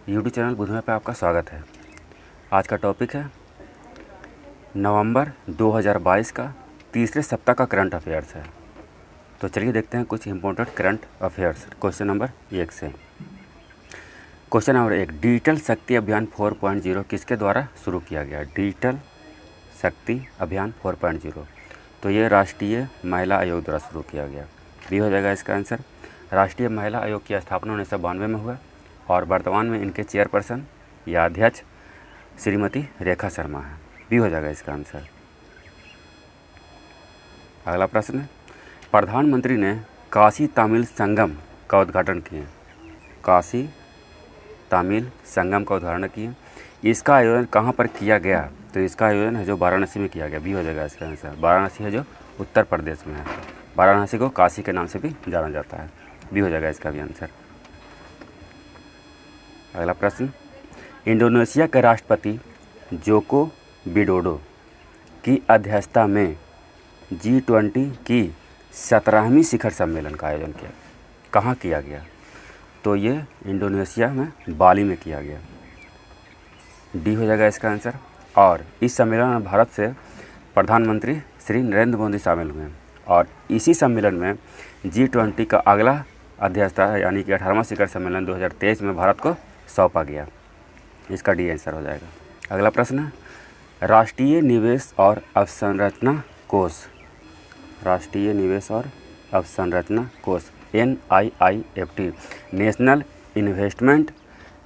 YouTube channel बुधमें पे आपका स्वागत है। आज का टॉपिक है नवंबर 2022 का तीसरे सप्ताह का करंट अफेयर्स है। तो चलिए देखते हैं कुछ important current affairs question number 1 से। क्वेश्चन नंबर 1, डिजिटल शक्ति अभियान 4.0 किसके द्वारा शुरू किया गया? डिजिटल शक्ति अभियान 4.0 तो ये राष्ट्रीय महिला आयोग द्वारा शुरू किया गया। बी हो जाएगा इसका आंसर। राष्ट्रीय महिला आयोग की स्थापना 1992 में हुआ और वर्तमान में इनके चेयरपर्सन या अध्यक्ष श्रीमती रेखा शर्मा है। बी हो जाएगा इसका आंसर। अगला प्रश्न, प्रधानमंत्री ने काशी तमिल संगम का उद्घाटन किए। काशी तमिल संगम का उद्घाटन किए। इसका आयोजन कहाँ पर किया गया? तो इसका आयोजन है जो वाराणसी में किया गया। बी हो जाएगा इसका आंसर। वाराणसी है जो उत्तर प्रदेश में है। वाराणसी को काशी के नाम से भी जाना जाता है। बी हो जाएगा इसका भी आंसर। अगला प्रश्न, इंडोनेशिया के राष्ट्रपति जोको विडोडो की अध्यक्षता में G20 की 17वीं शिखर सम्मेलन का आयोजन किया। कहाँ किया गया? तो ये इंडोनेशिया में बाली में किया गया। डी हो जाएगा इसका आंसर। और इस सम्मेलन में भारत से प्रधानमंत्री श्री नरेंद्र मोदी शामिल हुए और इसी सम्मेलन में G20 का अगला अध्यक्षता यानी कि 18वां शिखर सम्मेलन 2023 में भारत को सौंपा गया। इसका डी आंसर हो जाएगा। अगला प्रश्न, राष्ट्रीय निवेश और अवसंरचना कोष। राष्ट्रीय निवेश और अवसंरचना कोष NIIFT national investment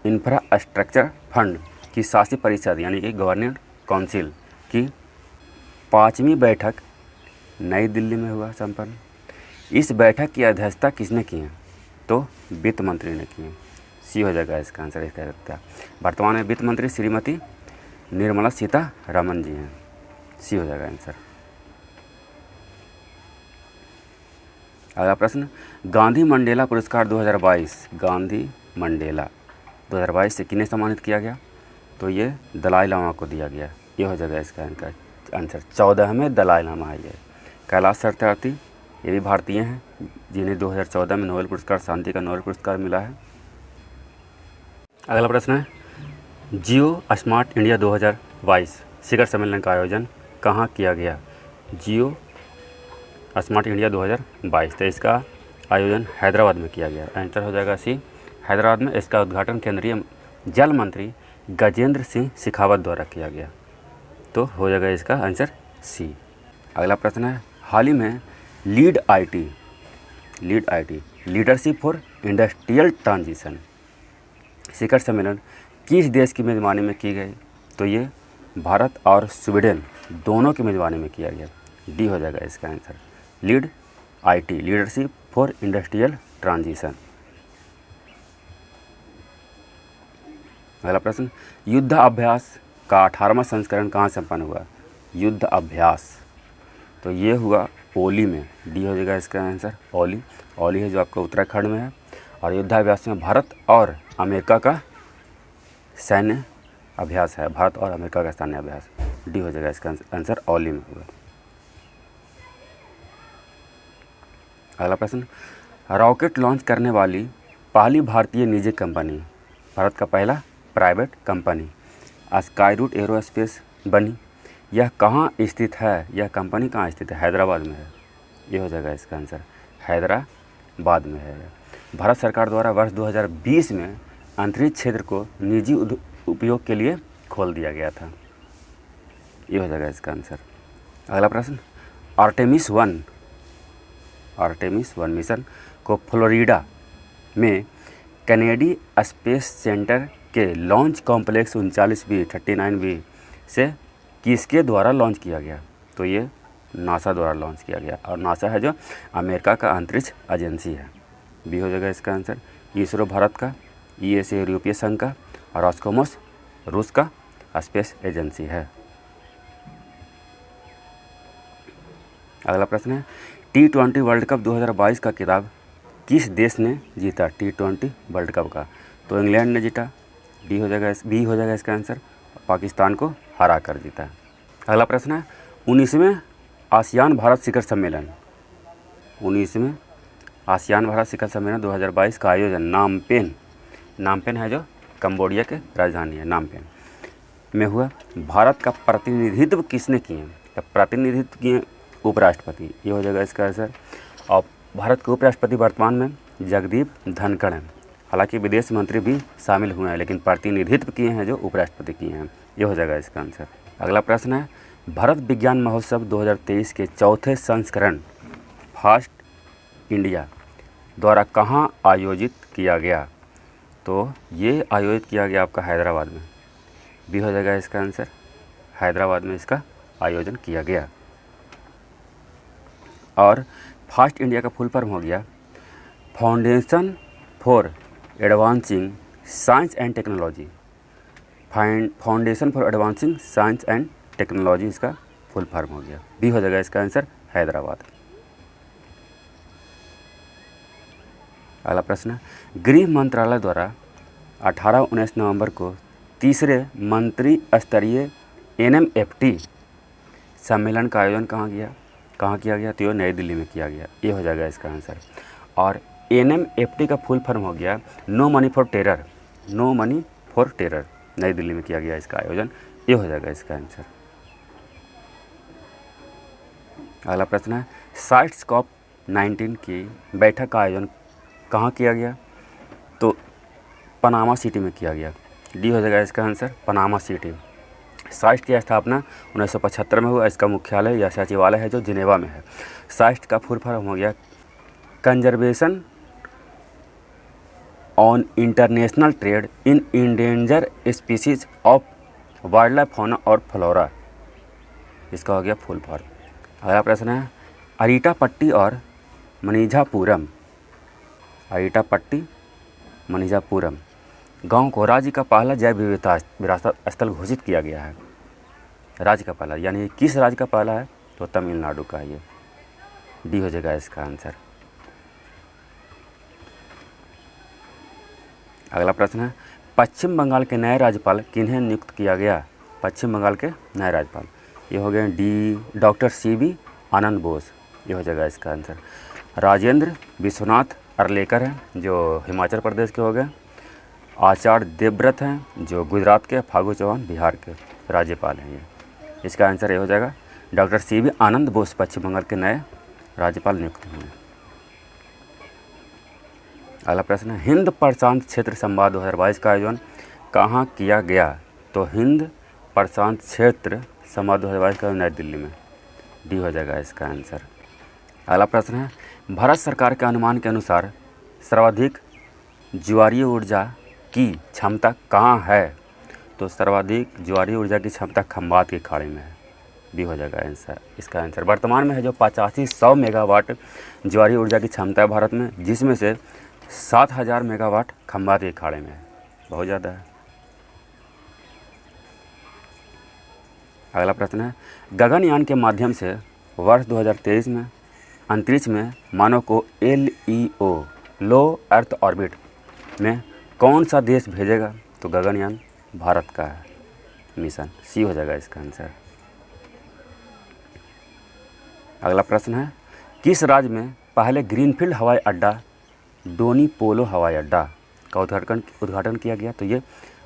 infrastructure fund की शासी परिषद यानी कि गवर्निंग काउंसिल की 5वीं बैठक नई दिल्ली में हुआ संपन्न। इस बैठक की अध्यक्षता किसने की है? तो वित्त मंत्री ने की है। सी हो जाएगा इसका आंसर। इसका सकता है वर्तमान में वित्त मंत्री श्रीमती निर्मला सीतारमण जी हैं। सी हो जाएगा आंसर। अगला प्रश्न, गांधी मंडेला पुरस्कार 2022 गांधी मंडेला 2022 से किन्हें सम्मानित किया गया? तो ये दलाई लामा को दिया गया। ये हो जाएगा इसका आंसर। 14वें दलाई लामा है ये। कैलाश सत्यार्थी ये भी भारतीय हैं जिन्हें 2014 में नोबेल पुरस्कार शांति का नोबेल पुरस्कार मिला है। अगला प्रश्न है, जियो स्मार्ट इंडिया 2022 शिखर सम्मेलन का आयोजन कहाँ किया गया? जियो स्मार्ट इंडिया 2022 तो इसका आयोजन हैदराबाद में किया गया। आंसर हो जाएगा सी, हैदराबाद में। इसका उद्घाटन केंद्रीय जल मंत्री गजेंद्र सिंह शेखावत द्वारा किया गया। तो हो जाएगा इसका आंसर सी। अगला प्रश्न है, हाल ही में lead IT leadership for industrial transition शिखर सम्मेलन किस देश की मेज़बानी में की गई? तो ये भारत और स्वीडन दोनों की मेज़बानी में किया गया। डी हो जाएगा इसका answer. Lead IT leadership for industrial transition. अगला प्रश्न, युद्ध अभ्यास का 18वां संस्करण कहाँ संपन्न हुआ? युद्ध अभ्यास तो ये हुआ ओली में। डी हो जाएगा इसका आंसर। ओली है जो आपका उत्तराखंड में है और युद्धाभ्यास में भारत और अमेरिका का सैन्य अभ्यास है। भारत और अमेरिका का सैन्य अभ्यास। डी हो जाएगा इसका आंसर। ओली में हुआ। अगला प्रश्न, रॉकेट लॉन्च करने वाली पहली भारतीय निजी कंपनी, भारत का पहला private company Skyroot Aerospace बनी। यह कहाँ स्थित है? यह कंपनी कहाँ स्थित है? हैदराबाद में है। ये हो जाएगा इसका आंसर। हैदराबाद में है। भारत सरकार द्वारा वर्ष 2020 में अंतरिक्ष क्षेत्र को निजी उपयोग के लिए खोल दिया गया था। ये हो जाएगा इसका आंसर। अगला प्रश्न, आर्टेमिस 1 मिशन को फ्लोरिडा में कैनेडी स्पेस सेंटर के लॉन्च कॉम्प्लेक्स 39B से किसके द्वारा लॉन्च किया गया? तो ये नासा द्वारा लॉन्च किया गया और नासा है जो अमेरिका का अंतरिक्ष एजेंसी है। बी हो जाएगा इसका आंसर। इसरो भारत का, ESA यूरोपीय संघ का और रॉसकोमोस रूस का स्पेस एजेंसी है। अगला प्रश्न है, T20 वर्ल्ड कप 2022 का खिताब किस देश ने जीता? T20 वर्ल्ड कप का तो इंग्लैंड ने जीता। बी हो जाएगा इसका आंसर। पाकिस्तान को हरा कर जीता। अगला प्रश्न है, 19वें आसियान भारत शिखर सम्मेलन 19वें आसियान भारत शिखर सम्मेलन 2022 का आयोजन नामपेन है जो कंबोडिया के राजधानी है नाम में हुआ। भारत का प्रतिनिधित्व किसने किए? प्रतिनिधित्व किए उपराष्ट्रपति, ये हो जाएगा इसका आंसर। और भारत के उपराष्ट्रपति वर्तमान में जगदीप धनखड़ हैं। हालांकि विदेश मंत्री भी शामिल हुए हैं, लेकिन प्रतिनिधित्व किए हैं जो उपराष्ट्रपति किए हैं, ये हो जाएगा इसका आंसर। अगला प्रश्न है, भारत विज्ञान महोत्सव 2023 के चौथे संस्करण फास्ट इंडिया द्वारा कहाँ आयोजित किया गया? तो ये आयोजित किया गया आपका हैदराबाद में, भी हो जाएगा इसका आंसर। हैदराबाद में इसका आयोजन किया गया। और फास्ट इंडिया का फुल फॉर्म हो गया foundation for advancing science and technology. Foundation for advancing science and technology इसका फुल फॉर्म हो गया, भी हो जाएगा इसका आंसर हैदराबाद। अगला प्रश्न, गृह मंत्रालय द्वारा 18-19 नवंबर को तीसरे मंत्री स्तरीय NMFT सम्मेलन का आयोजन कहाँ किया गया? तो ये नई दिल्ली में किया गया, ये हो जाएगा इसका आंसर। और NMFT का फुल फॉर्म हो गया no money for terror, no money for terror, New Delhi में किया गया इसका आयोजन, ये हो जाएगा इसका आंसर। अगला प्रश्न है, साइट्स COP19 की बैठक का आयोजन कहाँ किया गया? तो पनामा सिटी में किया गया, डी हो जाएगा इसका आंसर, पनामा सिटी। साइट की स्थापना 1975 में हुआ। इसका मुख्यालय या सचिवालय है जो जिनेवा में है। साइट का फुल फॉर्म हो गया conservation on international trade in endanger species of wild life fauna और फ्लोरा, इसका हो गया फुल फॉर्म। अगला प्रश्न है, अरीटापट्टी और मनिझापुरम, अरीटापट्टी मनिझापुरम गांव को राज्य का पहला जैव विविधता विरासत स्थल घोषित किया गया है। राज्य का पहला, यानी किस राज्य का पहला है? तो तमिलनाडु का, ये डी हो जाएगा इसका आंसर। अगला प्रश्न है, पश्चिम बंगाल के नए राज्यपाल किन्हें नियुक्त किया गया? पश्चिम बंगाल के नए राज्यपाल, ये हो गए डी डॉक्टर CB आनंद बोस, ये हो जाएगा इसका आंसर। राजेंद्र विश्वनाथ अर्लेकर हैं जो हिमाचल प्रदेश के हो गए। आचार्य देवव्रत हैं जो गुजरात के। फागू चौहान बिहार के राज्यपाल हैं, ये इसका आंसर ये हो जाएगा। डॉक्टर CB आनंद बोस पश्चिम बंगाल के नए राज्यपाल नियुक्त हुए। अगला प्रश्न है, हिंद प्रशांत क्षेत्र संवाद 2022 का आयोजन कहाँ किया गया? तो हिंद प्रशांत क्षेत्र संवाद 2022 का नई दिल्ली में, डी हो जाएगा इसका आंसर। अगला प्रश्न है, भारत सरकार के अनुमान के अनुसार सर्वाधिक ज्वारीय ऊर्जा की क्षमता कहाँ है? तो सर्वाधिक ज्वारीय ऊर्जा की क्षमता खंबात के अखाड़े में है, भी हो जाएगा आंसर इसका आंसर। वर्तमान में है जो 8500 मेगावाट ज्वारीय ऊर्जा की क्षमता है भारत में, जिसमें से 7000 मेगावाट खंबात के अखाड़े में है, बहुत ज़्यादा है। अगला प्रश्न है, गगनयान के माध्यम से वर्ष 2023 में अंतरिक्ष में मानव को LEO लो अर्थ ऑर्बिट में कौन सा देश भेजेगा? तो गगनयान भारत का है मिशन, सी हो जाएगा इसका आंसर। अगला प्रश्न है, किस राज्य में पहले ग्रीनफील्ड हवाई अड्डा डोनी पोलो हवाई अड्डा का उद्घाटन किया गया? तो ये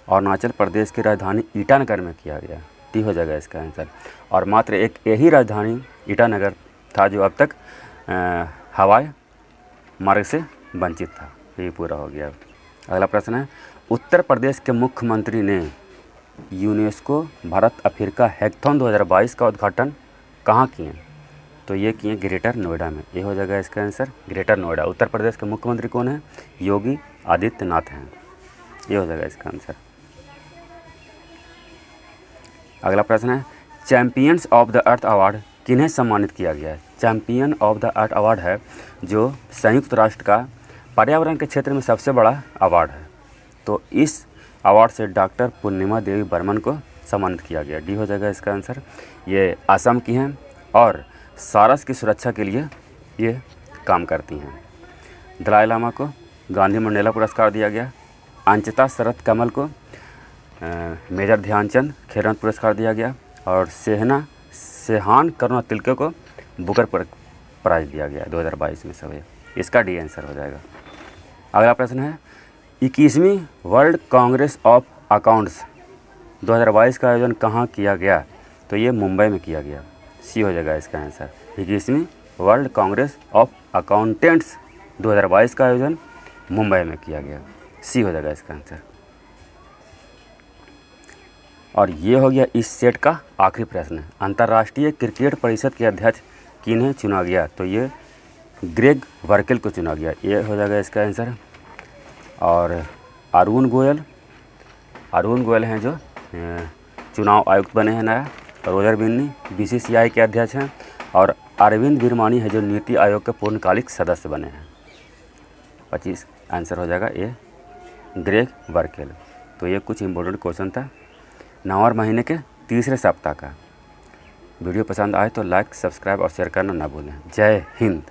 अरुणाचल प्रदेश की राजधानी ईटानगर में किया गया, टी हो जाएगा इसका आंसर। और मात्र एक यही राजधानी ईटानगर था जो अब तक हवाई मार्ग से वंचित था, ये पूरा हो गया। अगला प्रश्न है, उत्तर प्रदेश के मुख्यमंत्री ने यूनेस्को भारत अफ्रीका हैकाथॉन 2022 का उद्घाटन कहाँ किए? तो ये किए ग्रेटर नोएडा में, ये हो जाएगा इसका आंसर ग्रेटर नोएडा। उत्तर प्रदेश के मुख्यमंत्री कौन है? योगी आदित्यनाथ हैं, ये हो जाएगा इसका आंसर। अगला प्रश्न है, champions of the earth award किन्हें सम्मानित किया गया है? Champion of the earth award है जो संयुक्त राष्ट्र का पर्यावरण के क्षेत्र में सबसे बड़ा अवार्ड है। तो इस अवार्ड से डॉक्टर पूर्णिमा देवी बर्मन को सम्मानित किया गया, डी हो जाएगा इसका आंसर। ये असम की हैं और सारस की सुरक्षा के लिए ये काम करती हैं। दलाई लामा को गांधी मंडेला पुरस्कार दिया गया। अंचिता शरद कमल को मेजर ध्यानचंद खेलरत्न पुरस्कार दिया गया। और सेहान करुणा तिलके को बुकर प्राइज दिया गया 2022 में। सब इसका डी आंसर हो जाएगा। अगला प्रश्न है, 21वीं वर्ल्ड कांग्रेस ऑफ अकाउंट्स 2022 का आयोजन कहाँ किया गया? तो ये मुंबई में किया गया। सी हो जाएगा इसका आंसर। 21वीं वर्ल्ड कांग्रेस ऑफ अकाउंटेंट्स 2022 का आयोजन मुंबई में किया गया। सी हो जाएगा इसका आंसर। और ये हो गया इस सेट का आखिरी प्रश्न। अंतर्राष्ट्रीय क्रिकेट परिषद के अध्यक्ष किन्हें चुना गया? तो ये ग्रेग वर्केल को चुना गया। ये हो जाएगा इसका आंसर। और अरुण गोयल हैं जो चुनाव आयुक्त बने हैं नया। रोजर बिन्नी बीसीसीआई के अध्यक्ष हैं। और अरविंद विरमानी है जो नीति आयोग के पूर्णकालिक सदस्य बने हैं। 25 आंसर हो जाएगा ये ग्रेग वर्केल। तो ये कुछ इंपॉर्टेंट क्वेश्चन था नवंबर महीने के तीसरे सप्ताह का। वीडियो पसंद आए तो लाइक, सब्सक्राइब और शेयर करना ना भूलें। जय हिंद।